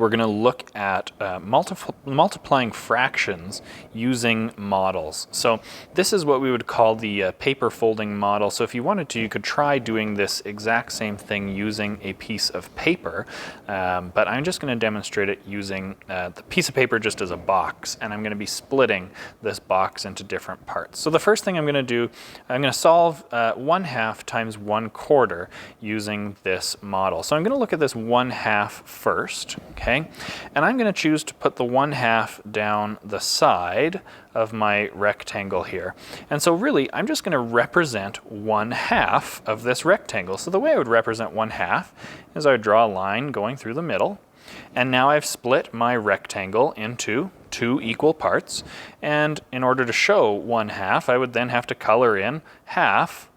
we're going to look at multiplying fractions using models. So this is what we would call the paper folding model. So if you wanted to, you could try doing this exact same thing using a piece of paper, but I'm just going to demonstrate it using the piece of paper just as a box, and I'm going to be splitting this box into different parts. So the first thing I'm going to do, I'm going to solve 1/2 times 1/4 using this model. So I'm going to look at this 1/2 first, okay? And I'm going to choose to put the 1/2 down the side of my rectangle here. And so really, I'm just going to represent 1/2 of this rectangle. So the way I would represent 1/2 is I would draw a line going through the middle, and now I've split my rectangle into 2 equal parts. And in order to show 1/2, I would then have to color in half,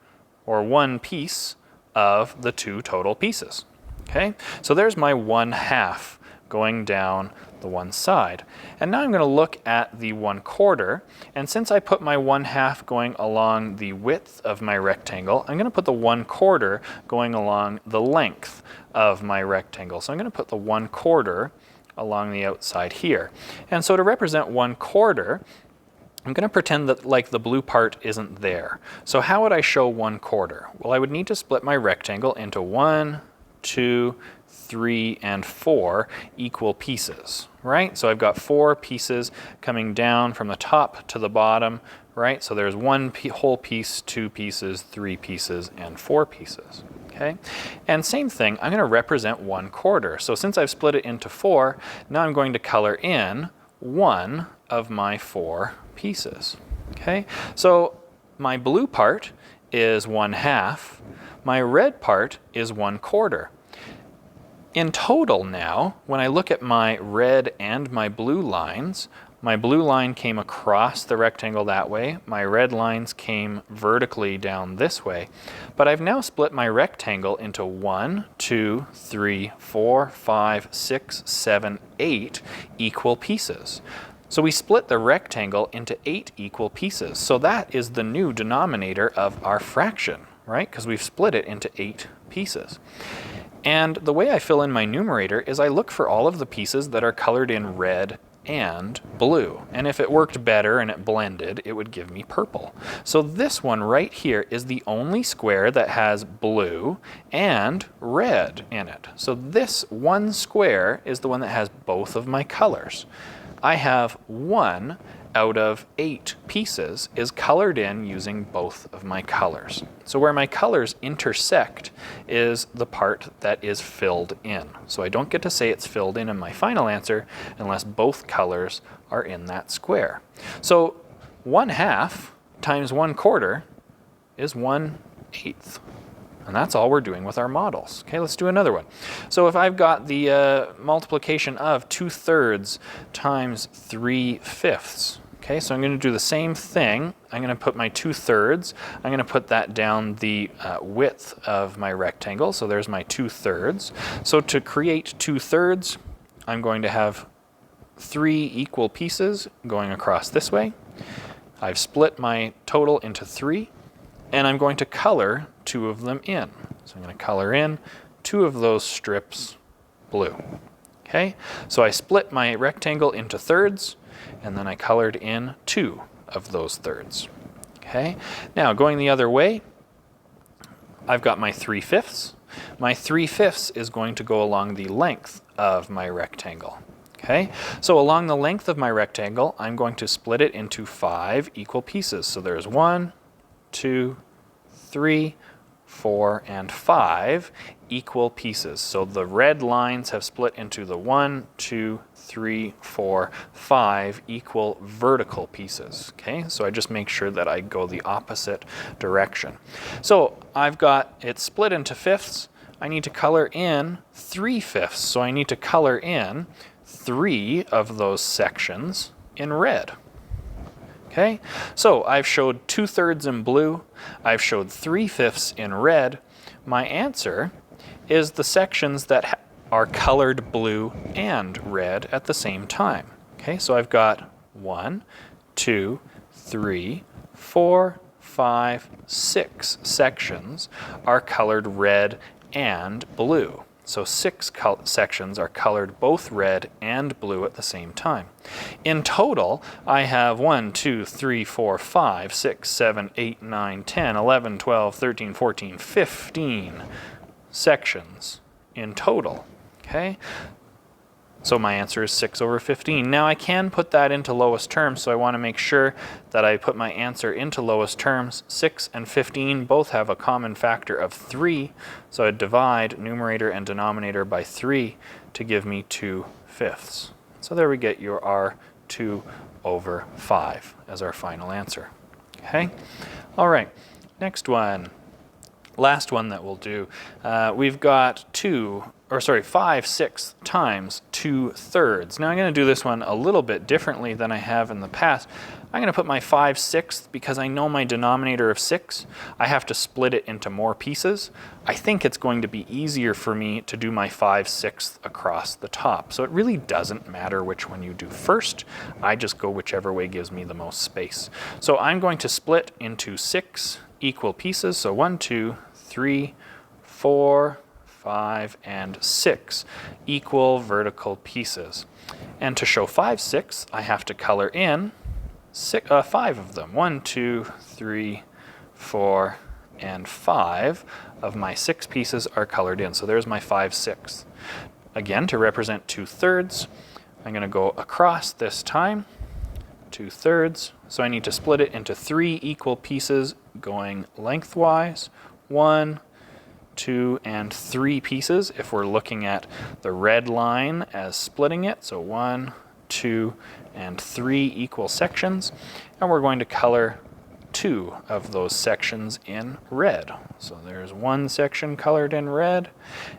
or 1 piece, of the 2 total pieces. Okay, so there's my 1/2 going down the one side. And now I'm going to look at the 1/4, and since I put my 1/2 going along the width of my rectangle, I'm going to put the 1/4 going along the length of my rectangle. So I'm going to put the 1/4 along the outside here. And so to represent 1/4, I'm going to pretend that like the blue part isn't there. So how would I show 1/4? Well, I would need to split my rectangle into 1, 2, 3, and 4 equal pieces, right? So I've got 4 pieces coming down from the top to the bottom, right? So there's 1 whole piece, 2 pieces, 3 pieces, and 4 pieces, okay? And same thing, I'm going to represent 1/4. So since I've split it into 4, now I'm going to color in 1 of my 4 pieces, okay? So my blue part is 1/2, my red part is 1/4. In total now, when I look at my red and my blue lines, my blue line came across the rectangle that way, my red lines came vertically down this way, but I've now split my rectangle into 1, 2, 3, 4, 5, 6, 7, 8 equal pieces. So we split the rectangle into 8 equal pieces. So that is the new denominator of our fraction, right? Because we've split it into 8 pieces. And the way I fill in my numerator is I look for all of the pieces that are colored in red and blue. And if it worked better and it blended, it would give me purple. So this one right here is the only square that has blue and red in it. So this one square is the one that has both of my colors. I have 1 out of 8 pieces is colored in using both of my colors. So where my colors intersect is the part that is filled in. So I don't get to say it's filled in my final answer unless both colors are in that square. So 1/2 times 1/4 is 1/8. And that's all we're doing with our models. Okay, let's do another one. So if I've got the multiplication of 2/3 times 3/5, okay, so I'm going to do the same thing. I'm going to put my 2/3, I'm going to put that down the width of my rectangle. So there's my 2/3. So to create 2/3, I'm going to have 3 equal pieces going across this way. I've split my total into 3. And I'm going to color 2 of them in. So I'm going to color in 2 of those strips blue. Okay, so I split my rectangle into thirds, and then I colored in 2 of those thirds. Okay, now going the other way, I've got my 3/5. My 3/5 is going to go along the length of my rectangle. Okay, so along the length of my rectangle, I'm going to split it into 5 equal pieces. So there's 1, 2, 3, 4, and 5 equal pieces. So the red lines have split into the 1, 2, 3, 4, 5 equal vertical pieces. Okay, so I just make sure that I go the opposite direction. So I've got it split into fifths. I need to color in 3/5. So I need to color in 3 of those sections in red. Okay, so I've showed 2/3 in blue, I've showed 3/5 in red. My answer is the sections that are colored blue and red at the same time. Okay, so I've got 1, 2, 3, 4, 5, 6 sections are colored red and blue. So 6 sections are colored both red and blue at the same time. In total, I have 1, 2, 3, 4, 5, 6, 7, 8, 9, 10, 11, 12, 13, 14, 15 sections in total. Okay? So my answer is 6 over 15. Now I can put that into lowest terms, so I want to make sure that I put my answer into lowest terms. 6 and 15 both have a common factor of 3, so I'd divide numerator and denominator by 3 to give me 2/5. So there we get our 2 over 5 as our final answer. Okay? All right, next one. Last one that we'll do. We've got 5/6 times 2/3. Now I'm going to do this one a little bit differently than I have in the past. I'm going to put my 5/6 because I know my denominator of 6. I have to split it into more pieces. I think it's going to be easier for me to do my 5/6 across the top. So it really doesn't matter which one you do first. I just go whichever way gives me the most space. So I'm going to split into 6 equal pieces. So 1, 2, 3, 4, 5, and 6 equal vertical pieces. And to show 5/6, I have to color in 5 of them. 1, 2, 3, 4, and 5 of my 6 pieces are colored in. So there's my 5/6. Again, to represent 2/3, I'm going to go across this time, 2/3. So I need to split it into 3 equal pieces going lengthwise. 1, 2, and 3 pieces if we're looking at the red line as splitting it. So 1, 2, and 3 equal sections. And we're going to color 2 of those sections in red. So there's 1 section colored in red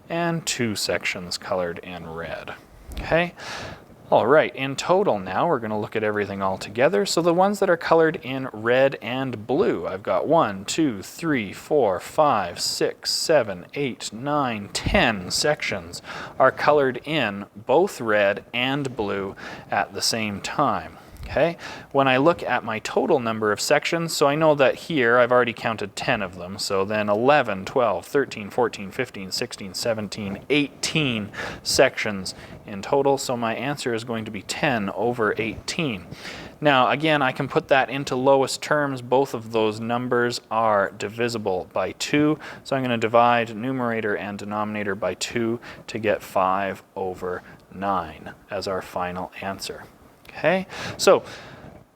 and 2 sections colored in red. Okay? All right, in total now, we're going to look at everything all together. So the ones that are colored in red and blue, I've got 1, 2, 3, 4, 5, 6, 7, 8, 9, 10 sections are colored in both red and blue at the same time. Okay, when I look at my total number of sections, so I know that here I've already counted 10 of them, so then 11, 12, 13, 14, 15, 16, 17, 18 sections in total, so my answer is going to be 10 over 18. Now again, I can put that into lowest terms. Both of those numbers are divisible by 2, so I'm going to divide numerator and denominator by 2 to get 5 over 9 as our final answer. Okay, so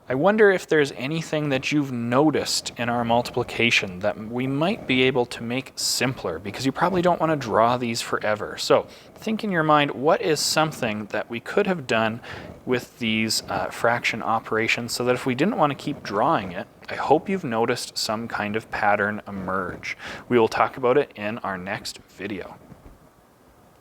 I wonder if there's anything that you've noticed in our multiplication that we might be able to make simpler, because you probably don't want to draw these forever. So think in your mind, what is something that we could have done with these fraction operations so that if we didn't want to keep drawing it, I hope you've noticed some kind of pattern emerge. We will talk about it in our next video.